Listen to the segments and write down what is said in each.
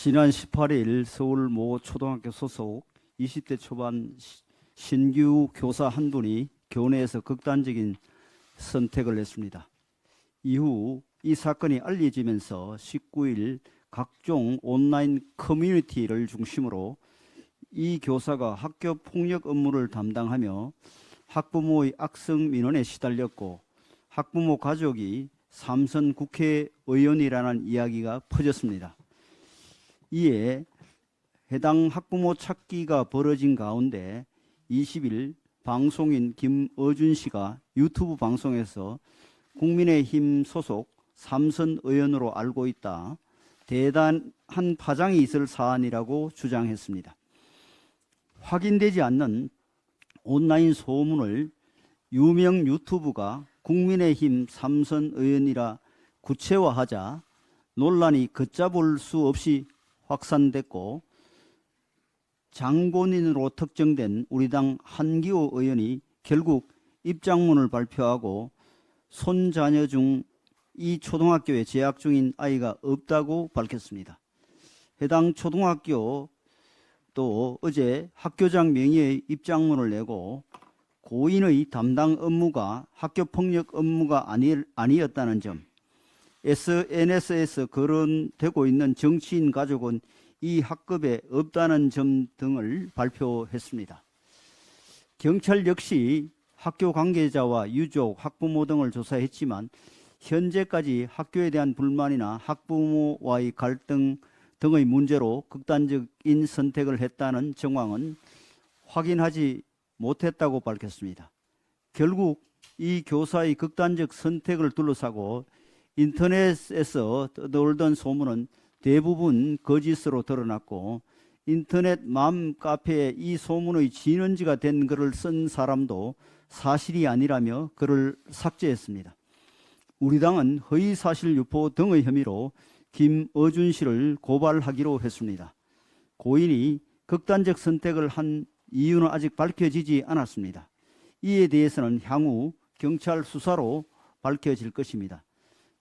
지난 18일 서울 모 초등학교 소속 20대 초반 신규 교사 한 분이 교내에서 극단적인 선택을 했습니다. 이후 이 사건이 알려지면서 19일 각종 온라인 커뮤니티를 중심으로 이 교사가 학교 폭력 업무를 담당하며 학부모의 악성 민원에 시달렸고 학부모 가족이 삼선 국회의원이라는 이야기가 퍼졌습니다. 이에 해당 학부모 찾기가 벌어진 가운데 20일 방송인 김어준 씨가 유튜브 방송에서 국민의힘 소속 삼선 의원으로 알고 있다. 대단한 파장이 있을 사안이라고 주장했습니다. 확인되지 않는 온라인 소문을 유명 유튜브가 국민의힘 삼선 의원이라 구체화하자 논란이 걷잡을 수 없이 확산됐고 장본인으로 특정된 우리 당 한기호 의원이 결국 입장문을 발표하고 손자녀 중 이 초등학교에 재학 중인 아이가 없다고 밝혔습니다. 해당 초등학교 또 어제 학교장 명의의 입장문을 내고 고인의 담당 업무가 학교폭력 업무가 아니었다는 점, SNS에서 거론되고 있는 정치인 가족은 이 학급에 없다는 점 등을 발표했습니다. 경찰 역시 학교 관계자와 유족, 학부모 등을 조사했지만 현재까지 학교에 대한 불만이나 학부모와의 갈등 등의 문제로 극단적인 선택을 했다는 정황은 확인하지 못했다고 밝혔습니다. 결국 이 교사의 극단적 선택을 둘러싸고 인터넷에서 떠돌던 소문은 대부분 거짓으로 드러났고 인터넷 맘카페에 이 소문의 진원지가 된 글을 쓴 사람도 사실이 아니라며 글을 삭제했습니다. 우리 당은 허위사실 유포 등의 혐의로 김어준 씨를 고발하기로 했습니다. 고인이 극단적 선택을 한 이유는 아직 밝혀지지 않았습니다. 이에 대해서는 향후 경찰 수사로 밝혀질 것입니다.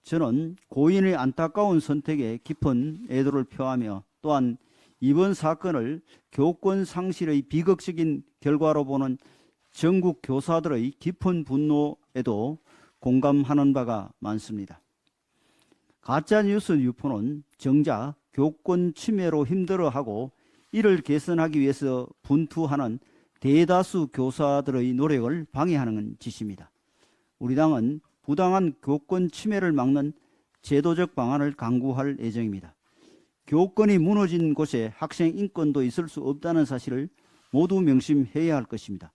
저는 고인의 안타까운 선택에 깊은 애도를 표하며 또한 이번 사건을 교권 상실의 비극적인 결과로 보는 전국 교사들의 깊은 분노에도 공감하는 바가 많습니다. 가짜뉴스 유포는 정작 교권 침해로 힘들어하고 이를 개선하기 위해서 분투하는 대다수 교사들의 노력을 방해하는 짓입니다. 우리 당은 부당한 교권 침해를 막는 제도적 방안을 강구할 예정입니다. 교권이 무너진 곳에 학생 인권도 있을 수 없다는 사실을 모두 명심해야 할 것입니다.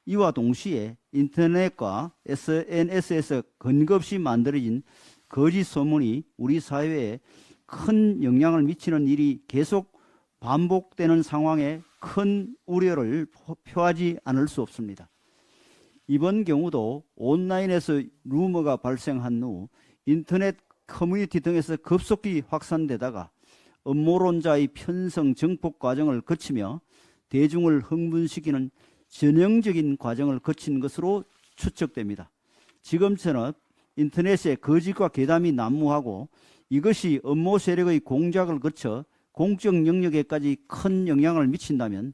이와 동시에 인터넷과 SNS에서 근거 없이 만들어진 거짓 소문이 우리 사회에 큰 영향을 미치는 일이 계속 반복되는 상황에 큰 우려를 표하지 않을 수 없습니다. 이번 경우도 온라인에서 루머가 발생한 후 인터넷 커뮤니티 등에서 급속히 확산되다가 음모론자의 편성 정폭 과정을 거치며 대중을 흥분시키는 전형적인 과정을 거친 것으로 추측됩니다. 지금처럼 인터넷에 거짓과 괴담이 난무하고 이것이 음모 세력의 공작을 거쳐 공적 영역에까지 큰 영향을 미친다면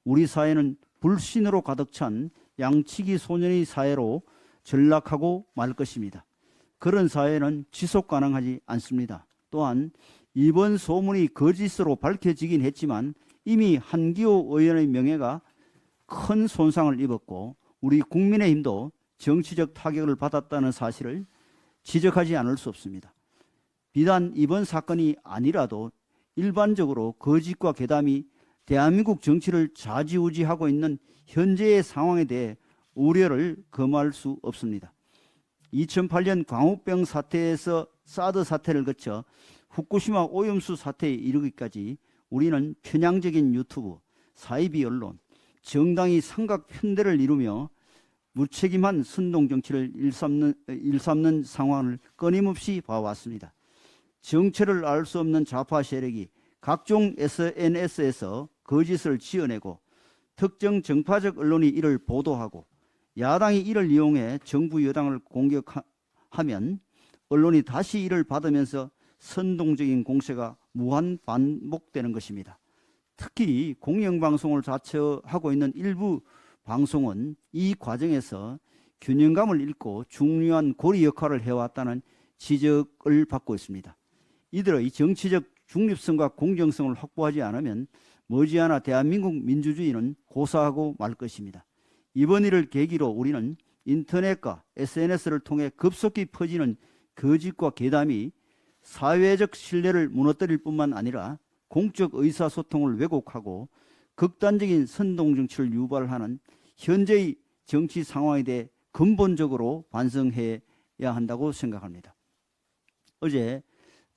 우리 사회는 불신으로 가득 찬 양치기 소년의 사회로 전락하고 말 것입니다. 그런 사회는 지속 가능하지 않습니다. 또한 이번 소문이 거짓으로 밝혀지긴 했지만 이미 한기호 의원의 명예가 큰 손상을 입었고 우리 국민의힘도 정치적 타격을 받았다는 사실을 지적하지 않을 수 없습니다. 비단 이번 사건이 아니라도 일반적으로 거짓과 괴담이 대한민국 정치를 좌지우지하고 있는 현재의 상황에 대해 우려를 금할 수 없습니다. 2008년 광우병 사태에서 사드 사태를 거쳐 후쿠시마 오염수 사태에 이르기까지 우리는 편향적인 유튜브, 사이비 언론, 정당이 삼각 편대를 이루며 무책임한 선동정치를 일삼는 상황을 끊임없이 봐왔습니다. 정체를 알 수 없는 좌파 세력이 각종 SNS에서 거짓을 지어내고 특정 정파적 언론이 이를 보도하고 야당이 이를 이용해 정부 여당을 공격하면 언론이 다시 이를 받으면서 선동적인 공세가 무한 반복되는 것입니다. 특히 공영방송을 자처하고 있는 일부 방송은 이 과정에서 균형감을 잃고 중요한 고리 역할을 해왔다는 지적을 받고 있습니다. 이들의 정치적 중립성과 공정성을 확보하지 않으면 머지않아 대한민국 민주주의는 고사하고 말 것입니다. 이번 일을 계기로 우리는 인터넷과 SNS를 통해 급속히 퍼지는 거짓과 괴담이 사회적 신뢰를 무너뜨릴 뿐만 아니라 공적 의사소통을 왜곡하고 극단적인 선동정치를 유발하는 현재의 정치 상황에 대해 근본적으로 반성해야 한다고 생각합니다. 어제